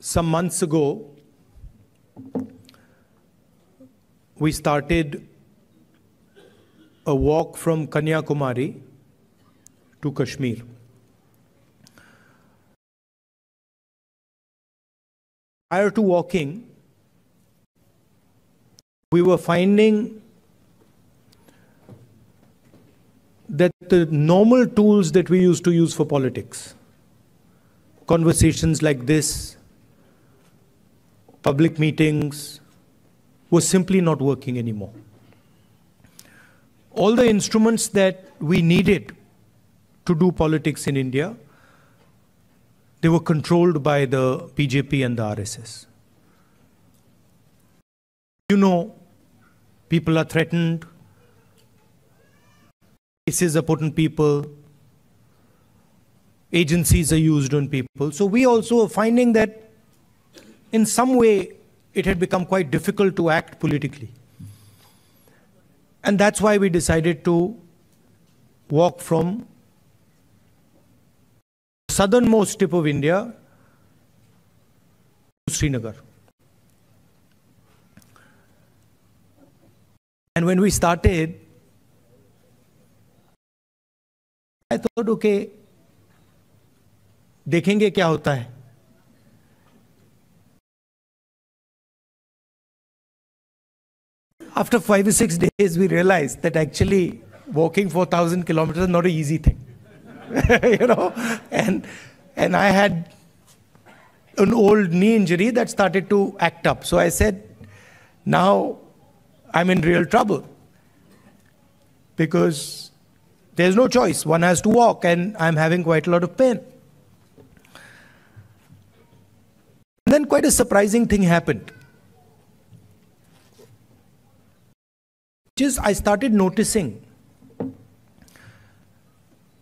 Some months ago, we started a walk from Kanyakumari to Kashmir. Prior to walking, we were finding that the normal tools that we used to use for politics, conversations like this, public meetings, were simply not working anymore. All the instruments that we needed to do politics in India, they were controlled by the BJP and the RSS. You know, people are threatened, cases are put on people, agencies are used on people. So we also are finding that in some way it had become quite difficult to act politically. And that's why we decided to walk from the southernmost tip of India to Srinagar. And when we started, I thought, okay, देखेंगे क्या होता है. After 5 or 6 days, we realized that actually walking 4,000 kilometers is not an easy thing. You know, and I had an old knee injury that started to act up. So I said, now I'm in real trouble because there's no choice. One has to walk and I'm having quite a lot of pain. And then quite a surprising thing happened. I started noticing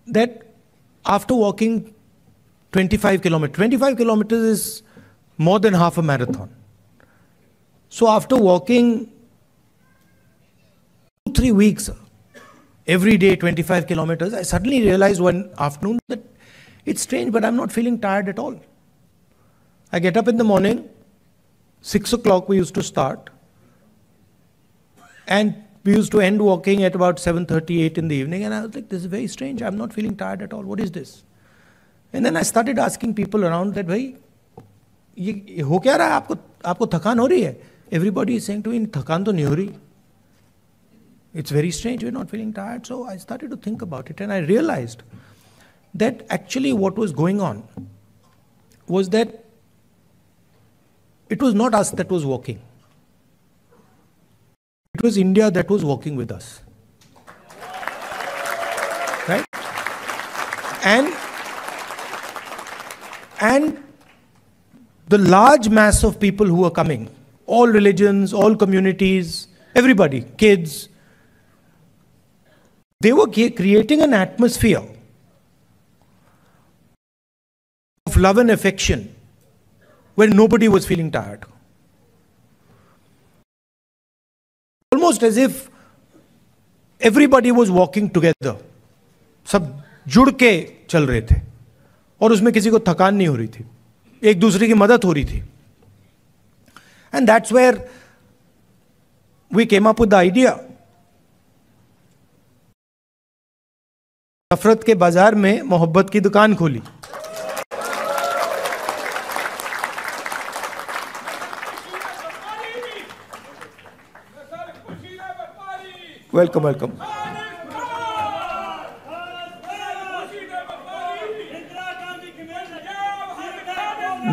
that after walking 25 kilometers is more than half a marathon. So after walking 2-3 weeks, every day 25 kilometers, I suddenly realized one afternoon that it's strange, but I'm not feeling tired at all. I get up in the morning, 6 o'clock we used to start, and we used to end walking at about 7:38 in the evening, and I was like, this is very strange. I'm not feeling tired at all. What is this? And then I started asking people around that, भाई, ये हो क्या रहा है? आपको थकान हो रही है? Everybody is saying to me, थकान तो नहीं हो रही. It's very strange. We're not feeling tired. So I started to think about it, and I realized that actually what was going on was that it was not us that was walking. It was India that was walking with us. Right? And the large mass of people who were coming, all religions, all communities, everybody, kids, they were creating an atmosphere of love and affection where nobody was feeling tired. Almost as if everybody was walking together. सब जुड़ के चल रहे थे और उसमें किसी को थकान नहीं हो रही थी, एक दूसरे की मदद हो रही थी. And that's where we came up with the idea. नफरत के बाजार में मोहब्बत की दुकान खोली. Welcome, welcome.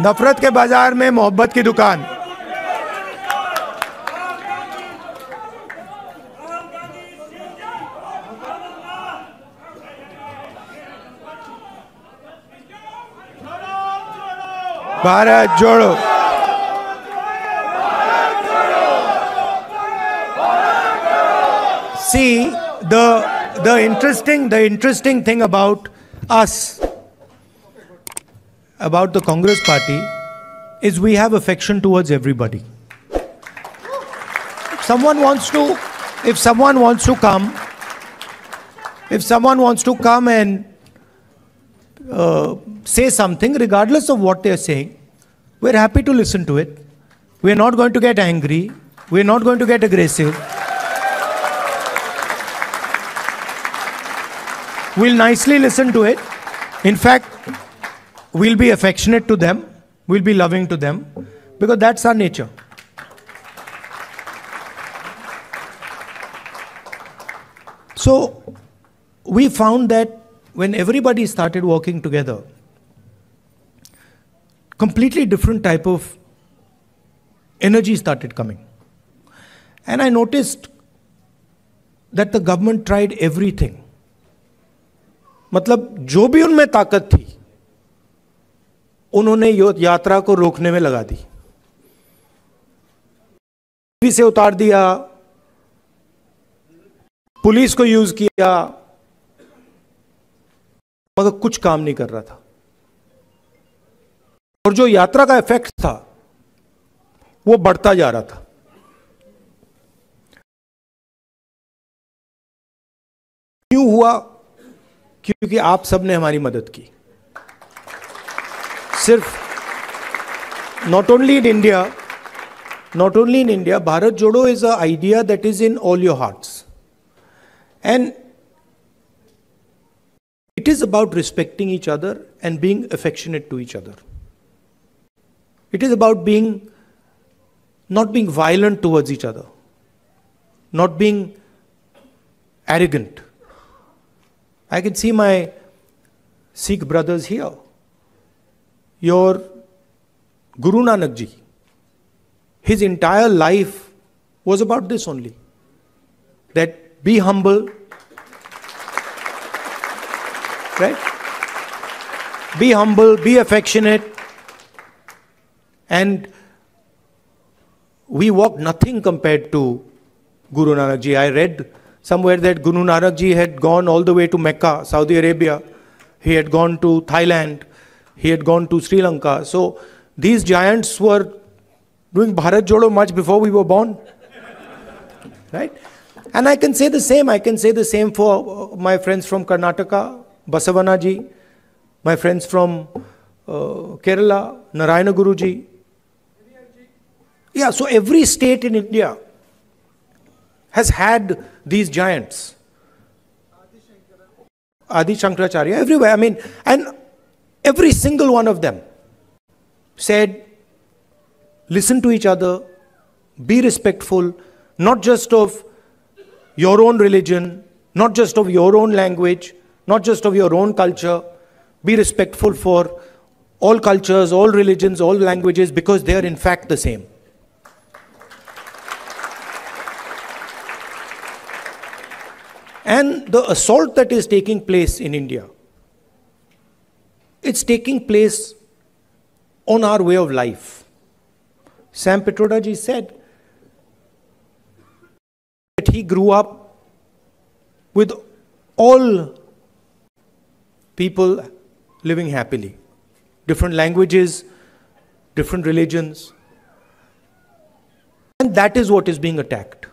नफरत के बाजार में मोहब्बत की दुकान. भारत जोड़ो. See, the interesting thing about us, about the Congress party, is we have affection towards everybody. If someone wants to come and say something, regardless of what they are saying, We're happy to listen to it. We're not going to get angry. We're not going to get aggressive. We'll nicely listen to it. In fact, we'll be affectionate to them. We'll be loving to them. Because that's our nature. So, we found that when everybody started working together, completely different type of energy started coming. And I noticed that the government tried everything. मतलब जो भी उनमें ताकत थी, उन्होंने यात्रा को रोकने में लगा दी. टीवी से उतार दिया, पुलिस को यूज किया, मगर कुछ काम नहीं कर रहा था. और जो यात्रा का इफेक्ट था वो बढ़ता जा रहा था. क्यों हुआ? क्योंकि आप सबने हमारी मदद की. सिर्फ not only in India, Bharat Jodo is a idea that is in all your hearts. And it is about respecting each other and being affectionate to each other. It is about not being violent towards each other, not being arrogant. I can see my Sikh brothers here. Your Guru Nanak ji, his entire life was about this only. That be humble, right? Be humble, be affectionate. And we walk nothing compared to Guru Nanak ji. I read somewhere that Guru Nanak ji had gone all the way to Mecca, Saudi Arabia. He had gone to Thailand. He had gone to Sri Lanka. So these giants were doing Bharat Jodo much before we were born. Right? And I can say the same. I can say the same for my friends from Karnataka, Basavana ji, my friends from Kerala, Narayana Guru ji. Yeah, so every state in India has had these giants. Adi Shankaracharya, everywhere. I mean, and every single one of them said, listen to each other, be respectful, not just of your own religion, not just of your own language, not just of your own culture. Be respectful for all cultures, all religions, all languages, because they are in fact the same. And the assault that is taking place in India, it's taking place on our way of life. Sam Pitroda ji said that he grew up with all people living happily. Different languages, different religions. And that is what is being attacked.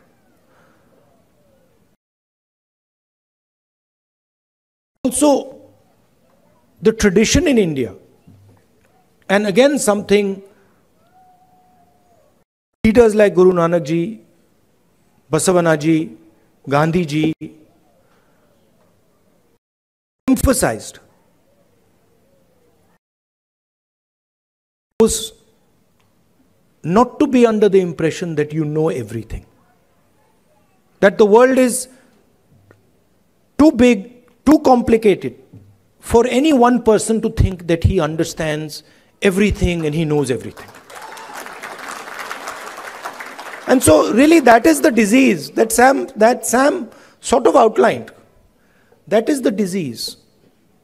Also, the tradition in India, and again something leaders like Guru Nanak ji, Basavana ji, Gandhi ji emphasized, was not to be under the impression that you know everything. That the world is too big, too complicated for any one person to think that he understands everything and he knows everything. And so really that is the disease that Sam sort of outlined. That is the disease,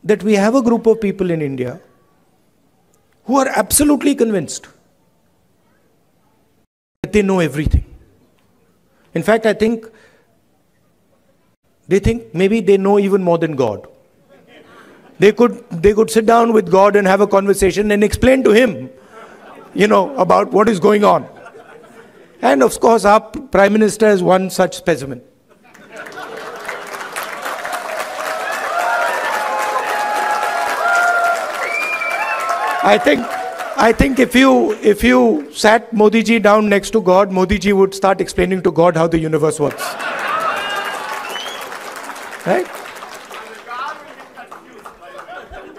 that we have a group of people in India who are absolutely convinced that they know everything. In fact, I think they think maybe they know even more than God. They could sit down with God and have a conversation and explain to him, about what is going on. And of course, our Prime Minister is one such specimen. I think I think if you sat Modi ji down next to God, Modi ji would start explaining to God how the universe works. Right?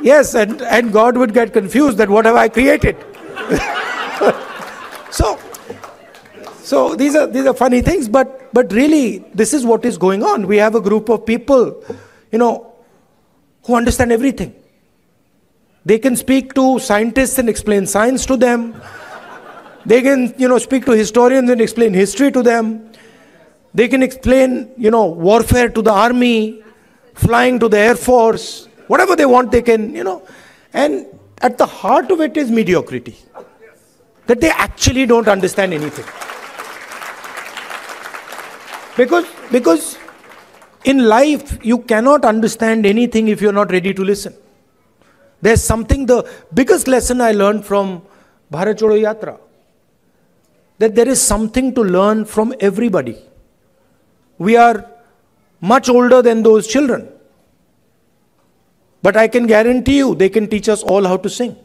Yes, and God would get confused that what have I created? So these are funny things, but really this is what is going on. We have a group of people, who understand everything. They can speak to scientists and explain science to them. They can, speak to historians and explain history to them. They can explain, warfare to the army, flying to the Air Force, whatever they want they can, And at the heart of it is mediocrity. That they actually don't understand anything. Because in life, you cannot understand anything if you're not ready to listen. There's something, the biggest lesson I learned from Bharat Jodo Yatra, that there is something to learn from everybody. We are much older than those children. But I can guarantee you, they can teach us all how to sing.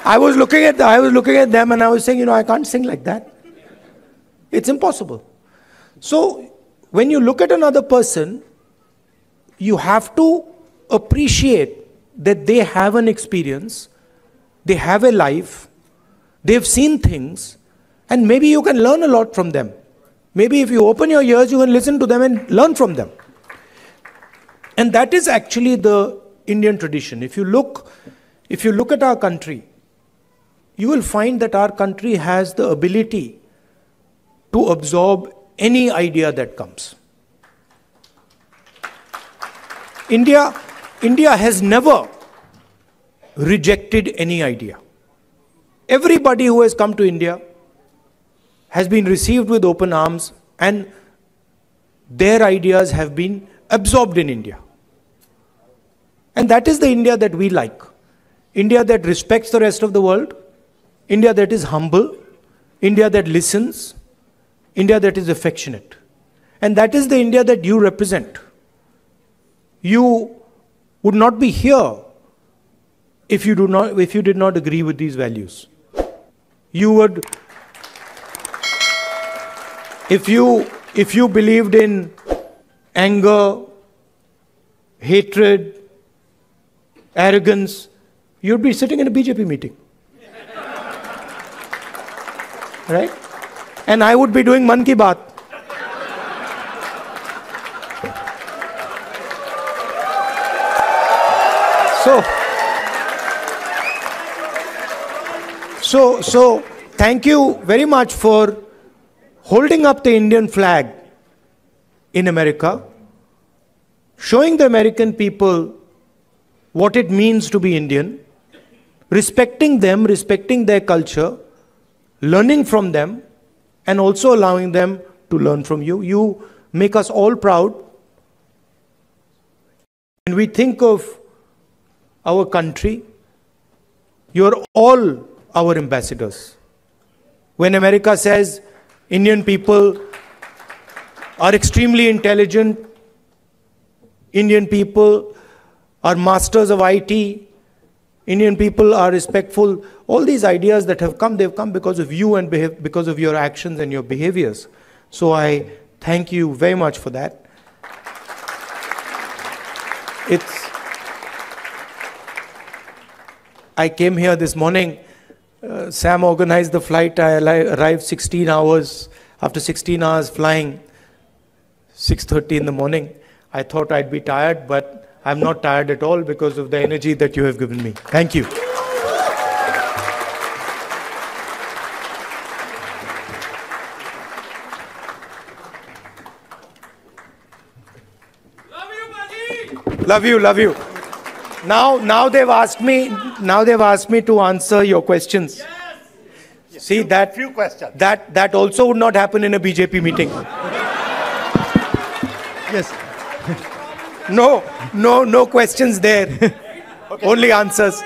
I was looking at them and I was saying, I can't sing like that. It's impossible. So, when you look at another person, you have to appreciate that they have an experience, they have a life, they've seen things, and maybe you can learn a lot from them. Maybe if you open your ears, you can listen to them and learn from them. And that is actually the Indian tradition. If you look at our country, you will find that our country has the ability to absorb any idea that comes. India has never rejected any idea. Everybody who has come to India has been received with open arms, and their ideas have been absorbed in India. And that is the India that we like. India that respects the rest of the world, India that is humble, India that listens, India that is affectionate. And that is the India that you represent. You would not be here if you did not agree with these values. You would, if you believed in anger, hatred, arrogance, you'd be sitting in a BJP meeting. Right? And I would be doing Man Ki Baat. So thank you very much for holding up the Indian flag in America, showing the American people what it means to be Indian, respecting them, respecting their culture, learning from them, and also allowing them to learn from you. You make us all proud. When we think of our country, you're all our ambassadors. When America says Indian people are extremely intelligent, Indian people are masters of IT, Indian people are respectful, all these ideas that have come, they've come because of you and because of your actions and your behaviors. So I thank you very much for that. I came here this morning. Sam organized the flight. I arrived 16 hours, after 16 hours flying, 6:30 in the morning. I thought I'd be tired, but I'm not tired at all because of the energy that you have given me. Thank you. Love you, love you. Now they've asked me to answer your questions. Yes. See that few questions. That also would not happen in a BJP meeting. Yes. No questions there. Okay. Only answers.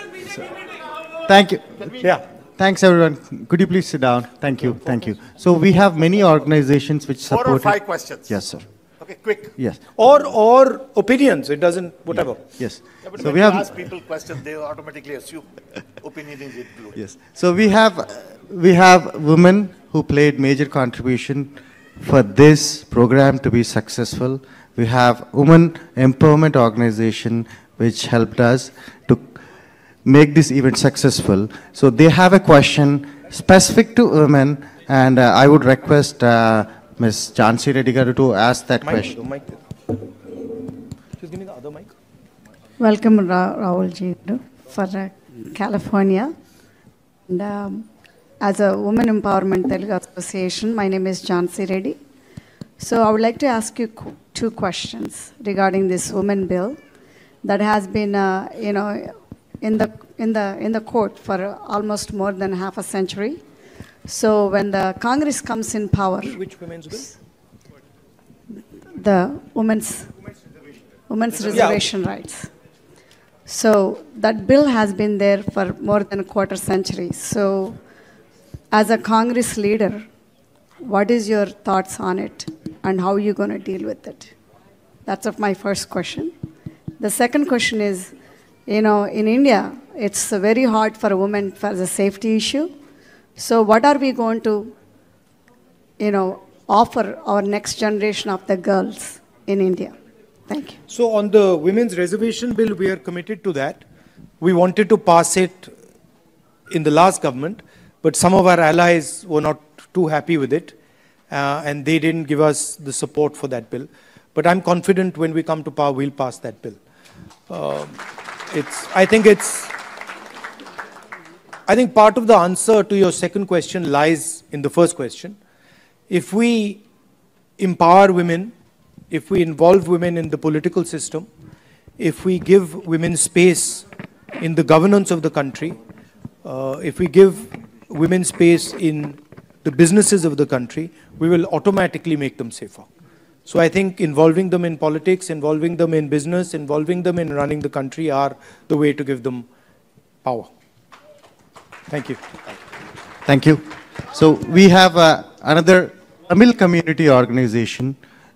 Thank you. Yeah. Thanks, everyone. Could you please sit down? Thank you. Thank you. So we have many organizations which support. 4 or 5 questions. Yes, sir. Okay, quick. Yes. Or opinions, it doesn't, whatever. Yes. Yeah, but So when we you have. ask people questions, they automatically assume opinion is included. Yes. So we have women who played major contribution for this program to be successful. We have women empowerment organization which helped us to make this event successful. So they have a question specific to women, and I would request Ms. Jhansi Reddy garu to ask that question. Mic. Just give me the other mic. Welcome, Rahulji, for California. And as a Women Empowerment Telugu Association, my name is Jhansi Reddy. So I would like to ask you two questions regarding this women bill that has been, in the court for almost more than half a century. So when the Congress comes in power, Which women's bill? the women's reservation rights. So that bill has been there for more than a quarter century. So as a Congress leader, what is your thoughts on it and how are you going to deal with it? That's my first question. The second question is, in India, it's very hard for a woman for the safety issue. So what are we going to, offer our next generation of the girls in India? Thank you. So on the women's reservation bill, we are committed to that. We wanted to pass it in the last government, but some of our allies were not too happy with it, and they didn't give us the support for that bill. But I'm confident when we come to power, we'll pass that bill. I think part of the answer to your second question lies in the first question. If we empower women, if we involve women in the political system, if we give women space in the governance of the country, if we give women space in the businesses of the country, we will automatically make them safer. So I think involving them in politics, involving them in business, involving them in running the country are the way to give them power. Thank you. Thank you. So we have another Tamil community organization,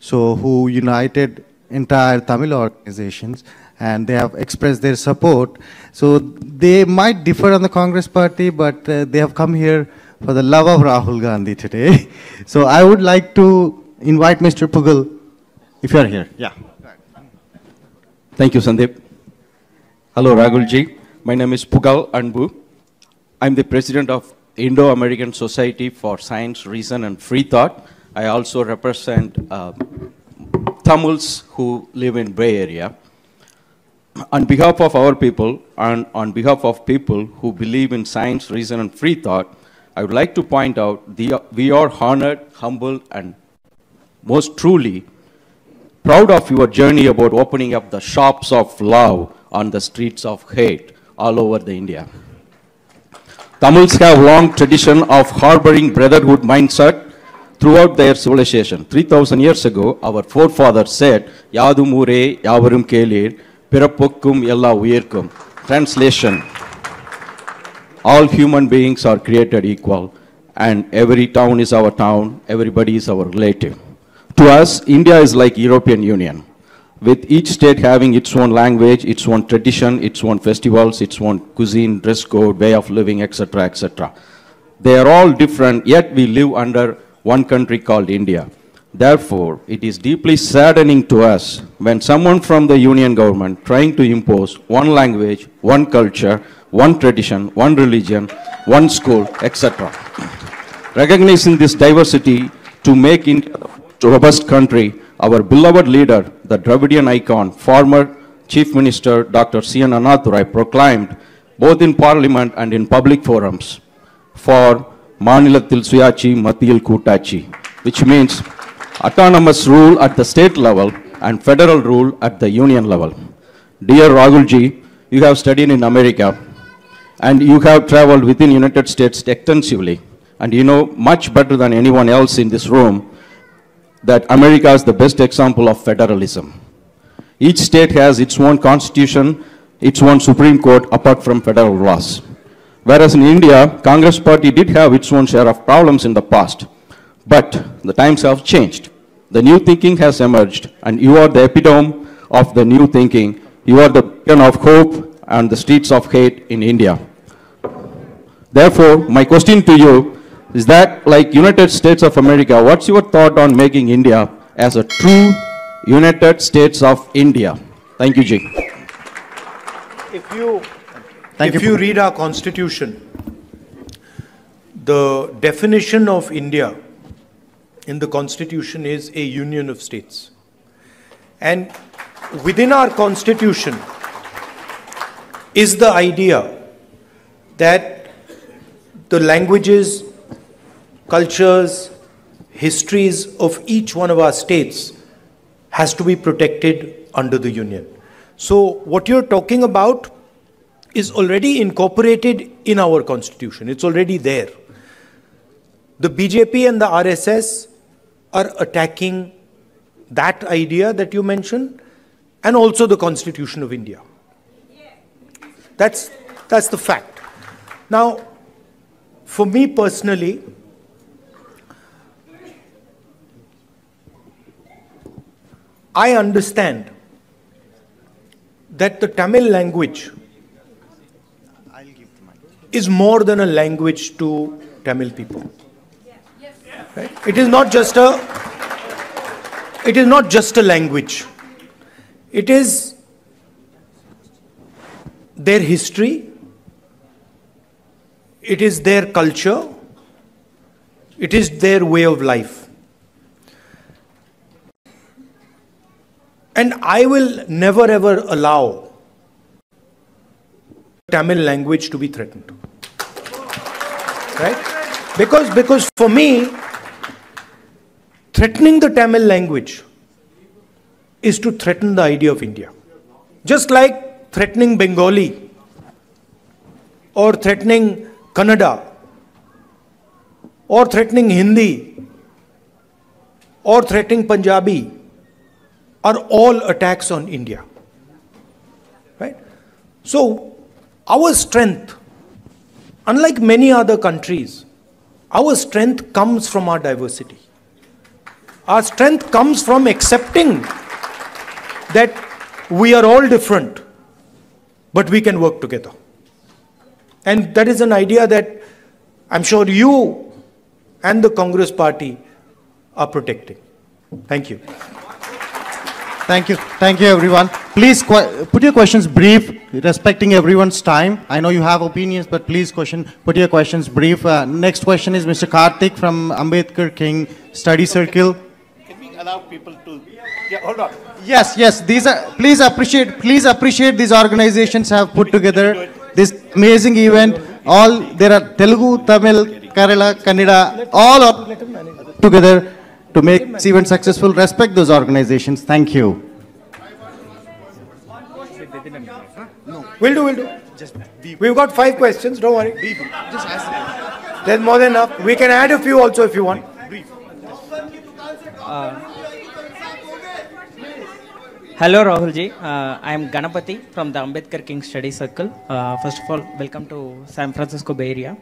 who united entire Tamil organizations, and they have expressed their support. So they might differ on the Congress party, but they have come here for the love of Rahul Gandhi today. So I would like to invite Mr. Pugal, if you are here. Yeah. Thank you, Sandeep. Hello, Raghulji. My name is Pugal Anbu. I'm the president of Indo-American Society for Science, Reason and Free Thought. I also represent Tamils who live in Bay Area. On behalf of our people and on behalf of people who believe in science, reason and free thought, I would like to point out we are honored, humble and most truly proud of your journey about opening up the shops of love on the streets of hate all over the India. Tamils have long tradition of harboring brotherhood mindset throughout their civilization. 3,000 years ago, our forefathers said, Yadum ure, yavarum kelir, pirapokkum ella uyirkum. Translation, all human beings are created equal, and every town is our town, everybody is our relative. To us, India is like European Union, with each state having its own language, its own tradition, its own festivals, its own cuisine, dress code, way of living, etc., etc. They are all different, yet we live under one country called India. Therefore, it is deeply saddening to us when someone from the union government trying to impose one language, one culture, one tradition, one religion, one school, etc. Recognizing this diversity to make India a robust country, our beloved leader, the Dravidian icon, former Chief Minister Dr. C.N. Anathurai proclaimed both in Parliament and in public forums for Manilathil Suyachi Mathil Kootachi, which means autonomous rule at the state level and federal rule at the union level. Dear Raghulji, you have studied in America and you have traveled within United States extensively, and you know much better than anyone else in this room that America is the best example of federalism. Each state has its own constitution, its own Supreme Court apart from federal laws. Whereas in India, Congress party did have its own share of problems in the past, but the times have changed. The new thinking has emerged, and you are the epitome of the new thinking. You are the beacon of hope and the streets of hate in India. Therefore, my question to you is that, like United States of America, what's your thought on making India as a true United States of India? Thank you, Ji. If you read our constitution, the definition of India in the constitution is a union of states. And within our constitution is the idea that the languages, cultures, histories of each one of our states has to be protected under the union. So what you're talking about is already incorporated in our constitution. It's already there. The BJP and the RSS are attacking that idea that you mentioned and also the Constitution of India. That's the fact. Now, for me personally, I understand that the Tamil language is more than a language to Tamil people. Right? It is not just a language. It is their history. It is their culture. It is their way of life. And I will never ever allow Tamil language to be threatened. Right? Because for me, threatening the Tamil language is to threaten the idea of India. Just like threatening Bengali or threatening Kannada or threatening Hindi or threatening Punjabi are all attacks on India. Right? So our strength, unlike many other countries, our strength comes from our diversity. Our strength comes from accepting that we are all different, but we can work together. And that is an idea that I'm sure you and the Congress party are protecting. Thank you. Thank you. Thank you, everyone. Please put your questions brief, respecting everyone's time. I know you have opinions, but please put your questions brief. Next question is Mr. Karthik from Ambedkar King Study Circle. Can we allow people to... Yeah, hold on. Yes. These are, please appreciate these organizations have put together this amazing event. There are Telugu, Tamil, Kerala, Kannada, all are together to make this event successful. Respect those organizations. Thank you. We'll do. We've got 5 questions, don't worry. There's more than enough. We can add a few also if you want. Hello Rahulji, I am Ganapati from the Ambedkar King Study Circle. First of all, welcome to San Francisco Bay Area.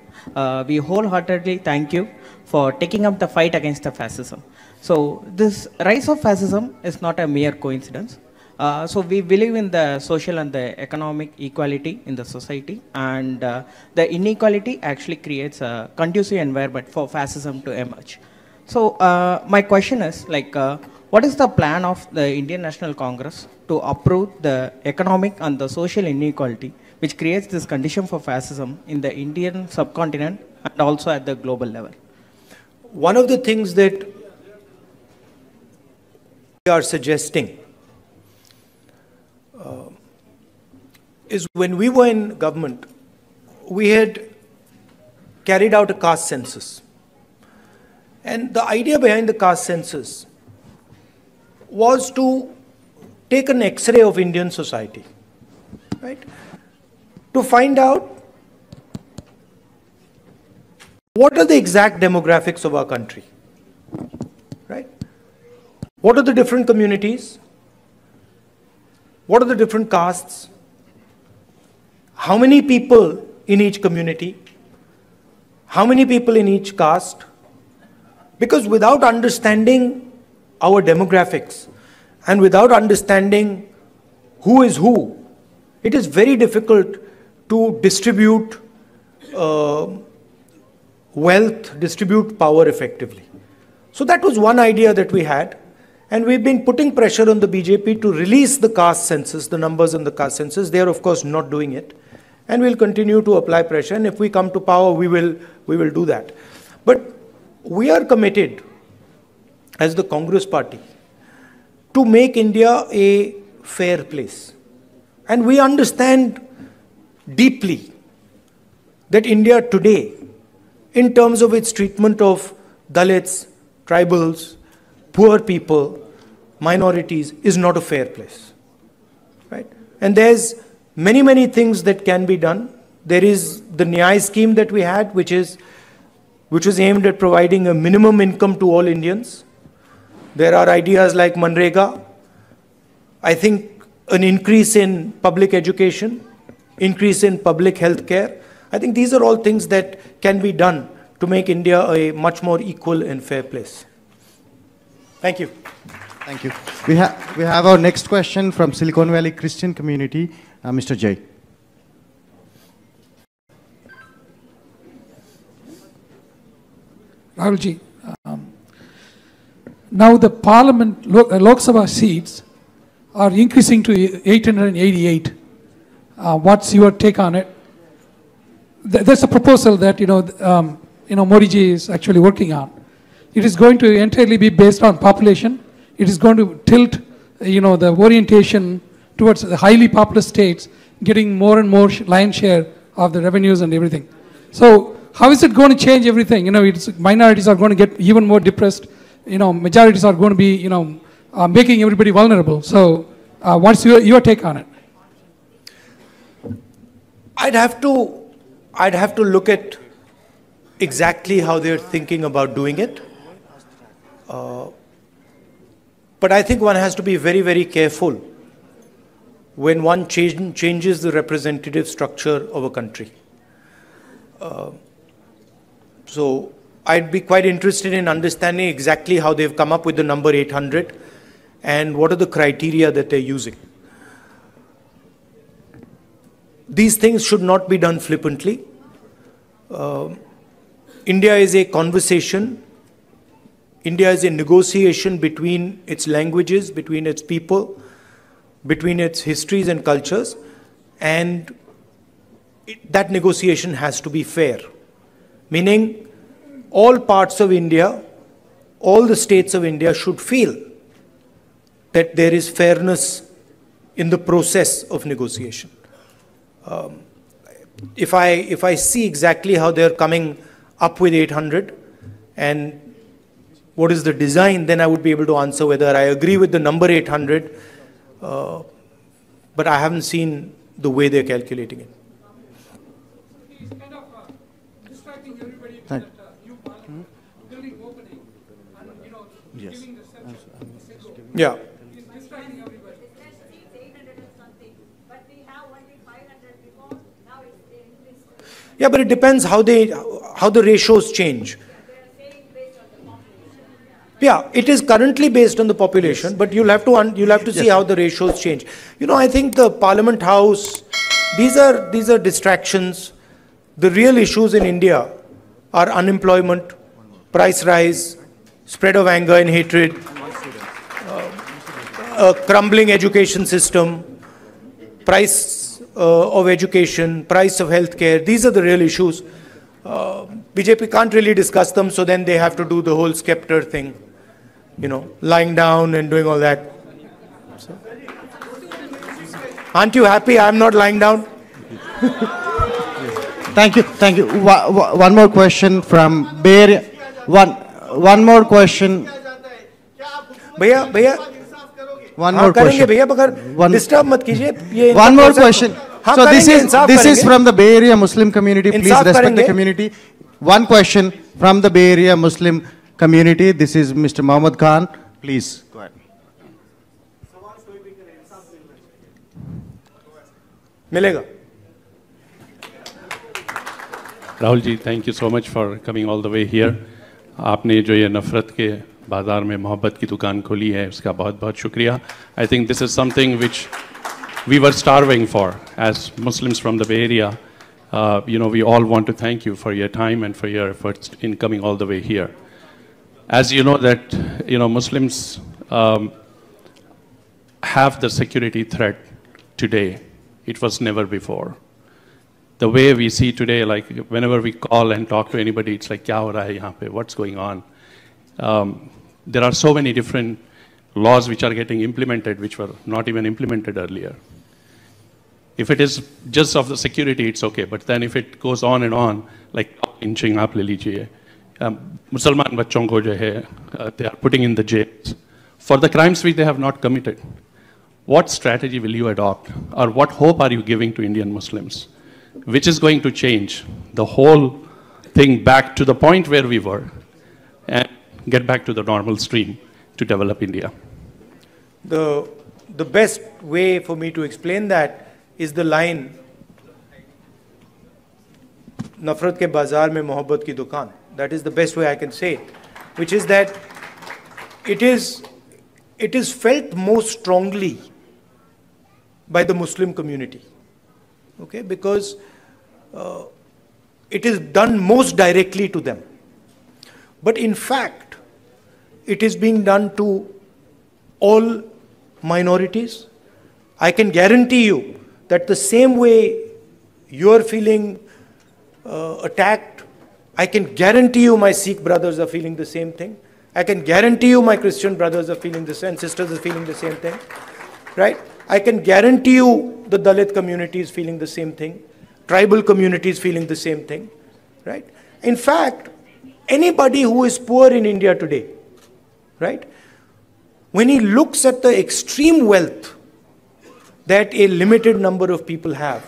We wholeheartedly thank you for taking up the fight against the fascism. So this rise of fascism is not a mere coincidence. So we believe in the social and the economic equality in the society, and the inequality actually creates a conducive environment for fascism to emerge. So my question is what is the plan of the Indian National Congress to uproot the economic and the social inequality which creates this condition for fascism in the Indian subcontinent and also at the global level? One of the things that we are suggesting is when we were in government, we had carried out a caste census. And the idea behind the caste census was to take an X-ray of Indian society, right? To find out what are the exact demographics of our country, right? What are the different communities? What are the different castes? How many people in each community? How many people in each caste? Because without understanding our demographics and without understanding who is who, it is very difficult to distribute wealth, distribute power effectively. So that was one idea that we had. And we've been putting pressure on the BJP to release the caste census, the numbers in the caste census. They are, of course, not doing it. And we'll continue to apply pressure. And if we come to power, we will do that. But we are committed, as the Congress party, to make India a fair place. And we understand deeply that India today, in terms of its treatment of Dalits, tribals, poor people, minorities, is not a fair place, right? And there's many, many things that can be done. There is the Nyay scheme that we had, which was aimed at providing a minimum income to all Indians. There are ideas like Manrega. I think an increase in public education, increase in public health care. I think these are all things that can be done to make India a much more equal and fair place. Thank you. Thank you. We have our next question from Silicon Valley Christian community, Mr. Jay. Rahulji, now the Parliament Lok Sabha seats are increasing to 888. What's your take on it? There's a proposal that Modi ji is actually working on. It is going to entirely be based on population. It is going to tilt, the orientation towards the highly populous states, getting more and more lion's share of the revenues and everything. So how is it going to change everything? Minorities are going to get even more depressed. Majorities are going to be, making everybody vulnerable. So what's your take on it? I'd have to look at exactly how they're thinking about doing it. But I think one has to be very, very careful when one changes the representative structure of a country. So I'd be quite interested in understanding exactly how they've come up with the number 800 and what are the criteria that they're using. These things should not be done flippantly. India is a conversation. India is a negotiation between its languages, between its people, between its histories and cultures, and that negotiation has to be fair. Meaning, all parts of India, all the states of India should feel that there is fairness in the process of negotiation. If I see exactly how they're coming up with 800 and what is the design, then I would be able to answer whether I agree with the number 800, but I haven't seen the way they're calculating it. It's kind of distracting everybody with that new parliament, building opening, and Yes. giving the center. Yeah. It's distracting everybody. Yeah, but it depends how the ratios change. Yeah, it is currently based on the population, but you'll have to see how the ratios change. I think the Parliament House, these are distractions. The real issues in India are unemployment, price rise, spread of anger and hatred, a crumbling education system, price of education, price of healthcare. These are the real issues. BJP can't really discuss them, so then they have to do the whole scepter thing. Lying down and doing all that. So. Aren't you happy I'm not lying down? Thank you. Thank you. One more question from Bay Area. One more question. Bhaiya. One more question. Disturb mat kijiye. One more question. So this is from the Bay Area Muslim community. Please respect the community. One question from the Bay Area Muslim community. This is Mr. Mohammad Khan. Please go ahead. Milega. Rahulji, thank you so much for coming all the way here. आपने जो ये नफ़रत के बाज़ार में मोहब्बत की दुकान खोली है उसका बहुत बहुत शुक्रिया. I think this is something which we were starving for as Muslims from the Bay Area. We all want to thank you for your time and for your efforts in coming all the way here. As you know that, Muslims have the security threat today. It was never before. The way we see today, like whenever we call and talk to anybody, it's like, kya ho raha hai yahan pe? What's going on? There are so many different laws which are getting implemented, which were not even implemented earlier. If it is just of the security, it's okay. But then if it goes on and on, like lynching, aap le lijiye, Musliman bachon ko jo hai, they are putting in the jails for the crimes which they have not committed. What strategy will you adopt, or what hope are you giving to Indian Muslims, which is going to change the whole thing back to the point where we were and get back to the normal stream to develop India? The best way for me to explain that is the line, Nafrat ke bazaar mein mohabbat ki dukaan. That is the best way I can say it, which is that it is felt most strongly by the Muslim community, okay, because it is done most directly to them. But in fact, it is being done to all minorities. I can guarantee you that the same way you are feeling attacked, I can guarantee you my Sikh brothers are feeling the same thing. I can guarantee you my Christian brothers are feeling the same, sisters are feeling the same thing, right? I can guarantee you the Dalit community is feeling the same thing. Tribal community is feeling the same thing, right? In fact, anybody who is poor in India today, right, when he looks at the extreme wealth that a limited number of people have,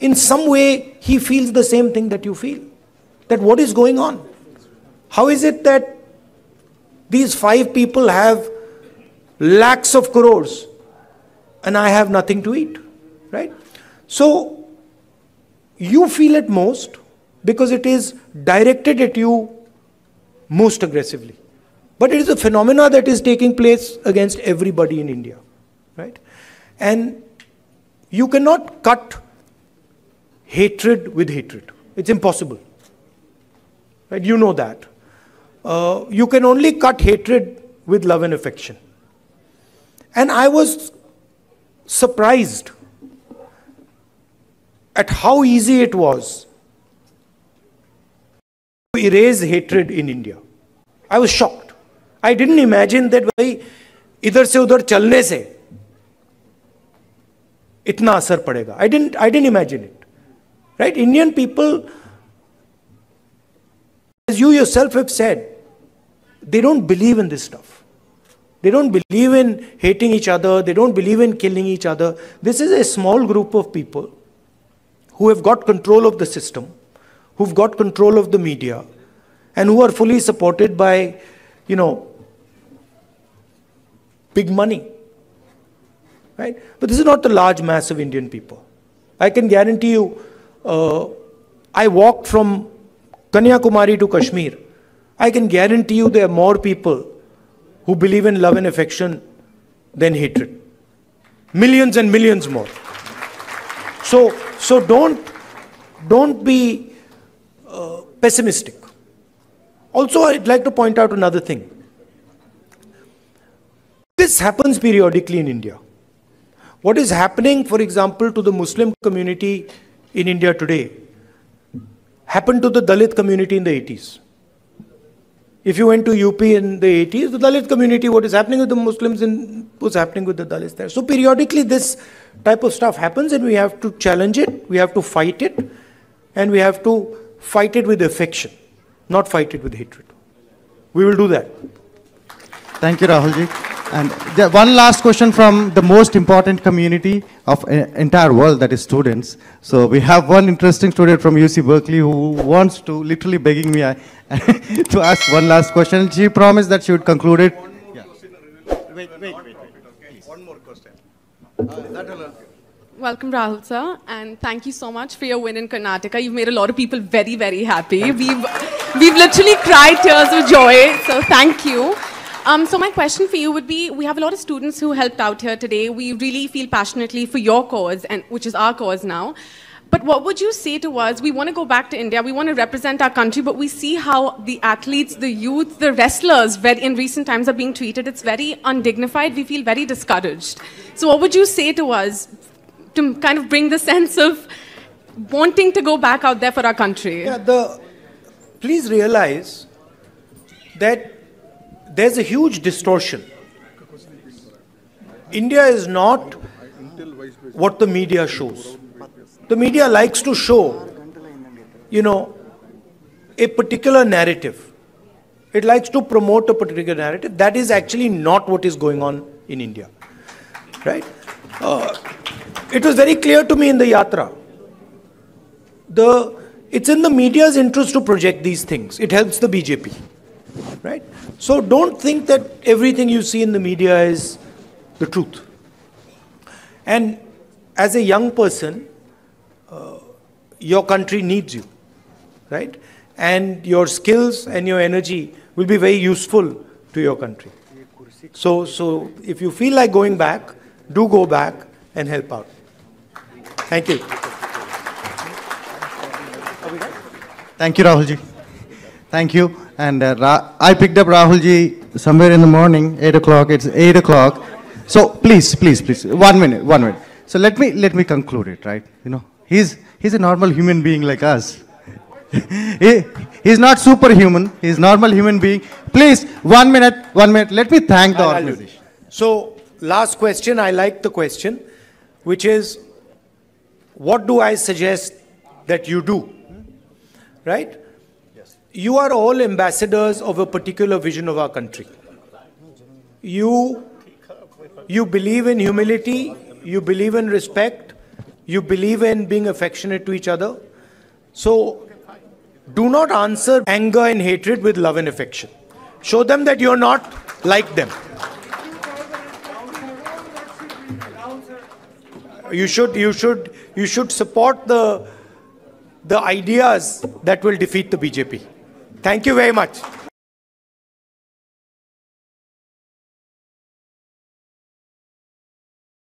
in some way he feels the same thing that you feel. That what is going on? How is it that these 5 people have lakhs of crores and I have nothing to eat, right? So you feel it most because it is directed at you most aggressively. But it is a phenomena that is taking place against everybody in India, right? And you cannot cut hatred with hatred. It's impossible, right? You know that. You can only cut hatred with love and affection. And I was surprised at how easy it was to erase hatred in India. I was shocked. I didn't imagine that भाई इधर से उधर चलने से इतना असर पड़ेगा. I didn't imagine it. Right? Indian people, as you yourself have said, they don't believe in this stuff. They don't believe in hating each other. They don't believe in killing each other. This is a small group of people who have got control of the system, who've got control of the media, and who are fully supported by, big money. Right? But this is not the large mass of Indian people. I can guarantee you, I walked from Kanyakumari to Kashmir. I can guarantee you there are more people who believe in love and affection than hatred. Millions and millions more. So don't be pessimistic. Also, I'd like to point out another thing. This happens periodically in India. What is happening, for example, to the Muslim community in India today happened to the Dalit community in the 80s. If you went to UP in the 80s, the Dalit community, what is happening with the Muslims was happening with the Dalits there. So periodically this type of stuff happens and we have to challenge it, we have to fight it, and we have to fight it with affection, not fight it with hatred. We will do that. Thank you, Rahulji. And one last question from the most important community of entire world, that is students. So we have one interesting student from UC Berkeley who wants to, literally begging me to ask one last question. She promised that she would conclude it. Wait. One more question. Welcome, Rahul sir, and thank you so much for your win in Karnataka. You've made a lot of people very, very happy. We've literally cried tears of joy, so thank you. So my question for you would be, we have a lot of students who helped out here today. We really feel passionately for your cause, and which is our cause now. But what would you say to us? We want to go back to India, we want to represent our country, but we see how the athletes, the youth, the wrestlers in recent times are being treated. It's very undignified. We feel very discouraged. So what would you say to us to kind of bring the sense of wanting to go back out there for our country? Yeah, please realize that there's a huge distortion. India is not what the media shows. The media likes to show, a particular narrative. It likes to promote a particular narrative. That is actually not what is going on in India, right? It was very clear to me in the Yatra. It's in the media's interest to project these things. It helps the BJP, right? So don't think that everything you see in the media is the truth. And as a young person, your country needs you, right? And your skills and your energy will be very useful to your country. So if you feel like going back, do go back and help out. Thank you. Thank you, Rahulji. Thank you. And I picked up Rahulji somewhere in the morning, 8 o'clock. It's 8 o'clock. So please, 1 minute. So let me conclude it, right? He's a normal human being like us. He's not superhuman. He's a normal human being. Please, 1 minute. Let me thank the organization. So last question, I like the question, which is, what do I suggest that you do? Right? Yes. You are all ambassadors of a particular vision of our country. You believe in humility, you believe in respect, you believe in being affectionate to each other. So do not answer anger and hatred with love and affection. Show them that you're not like them. You should support the ideas that will defeat the BJP. Thank you very much.